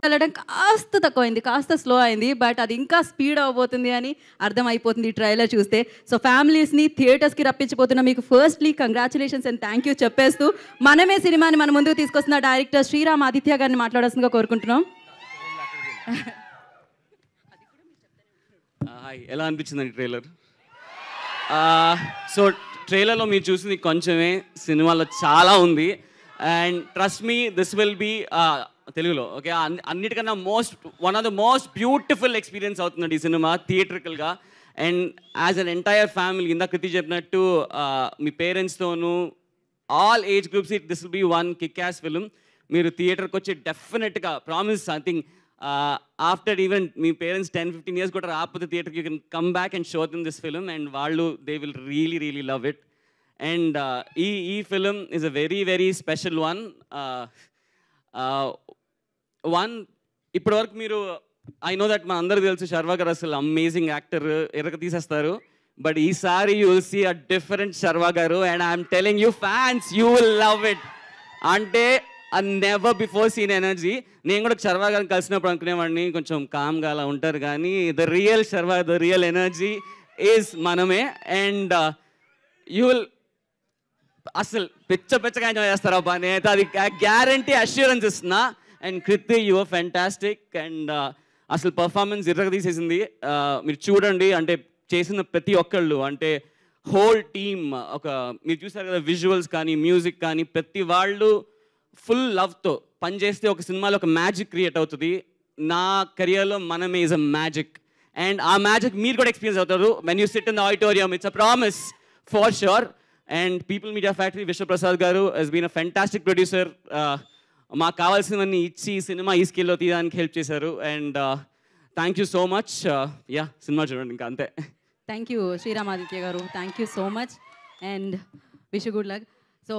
వెళ్ళడం కాస్త తక్కువైంది, కాస్త స్లో అయింది. బట్ అది ఇంకా స్పీడ్ అవ్వబోతుంది అని అర్థమైపోతుంది ఈ ట్రైలర్ చూస్తే. సో ఫ్యామిలీస్ని థియేటర్స్కి రప్పించిపోతున్న మీకు firstly congratulations and thank you చెప్పేస్తూ మనమే సినిమాని మన ముందుకు తీసుకొస్తున్న డైరెక్టర్ శ్రీరామ్ ఆదిత్య గారిని మాట్లాడాల్సిందిగా కోరుకుంటున్నాం. హాయ్, ఎలా అనిపించిందండి ట్రైలర్? సో ట్రైలర్లో మీరు చూసింది కొంచెమే, సినిమాలో చాలా ఉంది. And trust me, this will be తెలుగులో ఓకే అన్నిటికన్నా one of the most beautiful experience అవుతుంది ఈ సినిమా థియేట్రికల్గా. And as an entire family, ఇందాక కృతి చెప్పినట్టు మీ పేరెంట్స్తోనూ all age groups this will be one kick ass film. మీరు థియేటర్కి వచ్చి డెఫినెట్గా promise, I think after even మీ పేరెంట్స్ 10-15 years కూడా రాకపోతే థియేటర్కి you can come back and show them this film and వాళ్ళు they will really love it. And ఈ film is a very special one. ఇప్పటివరకు మీరు ఐ నో దట్ మన అందరికీ తెలుసు శర్వా గారు అసలు అమేజింగ్ యాక్టర్, ఎరగ తీసేస్తారు. బట్ ఈసారి you will see a different Sharwa garu and I'm telling you fans you will love it. అంటే నెవర్ బిఫోర్ సీన్ ఎనర్జీ. నేను కూడా శర్వా గారిని కలిసినప్పుడు అనుకునేవాడిని కొంచెం కామ్గా అలా ఉంటారు, కానీ the real Sharwa, the real energy is మనమే. అండ్ యూ విల్ అసలు పిచ్చగా ఎంజాయ్ చేస్తారు అబ్బా, నేనైతే అది గ్యారంటీ అష్యూరెన్స్ ఇస్తున్నా. And Kriti you are fantastic. And అసలు పర్ఫార్మెన్స్ ఇరగ తీసేసింది. మీరు చూడండి, అంటే చేసిన ప్రతి ఒక్కళ్ళు, అంటే హోల్ టీమ్, ఒక మీరు చూసారు కదా విజువల్స్ కానీ మ్యూజిక్ కానీ, ప్రతి వాళ్ళు ఫుల్ లవ్తో పనిచేస్తే ఒక సినిమాలో ఒక మ్యాజిక్ క్రియేట్ అవుతుంది. నా కెరియర్లో Manamey is a magic. And ఆ మ్యాజిక్ మీరు కూడా ఎక్స్పీరియన్స్ అవుతారు when you sit in the auditorium. It's a promise for sure. And people media factory Vishwaprasad garu he's been a fantastic producer. మాకు కావాల్సినవన్నీ ఇచ్చి సినిమా ఈ స్కేల్లో తీయడానికి హెల్ప్ చేశారు. And thank you so much. Yeah, సినిమా చూడండి, ఇంకా అంతే. Thank you Sriram Aditya garu, thank you so much and wish good luck. So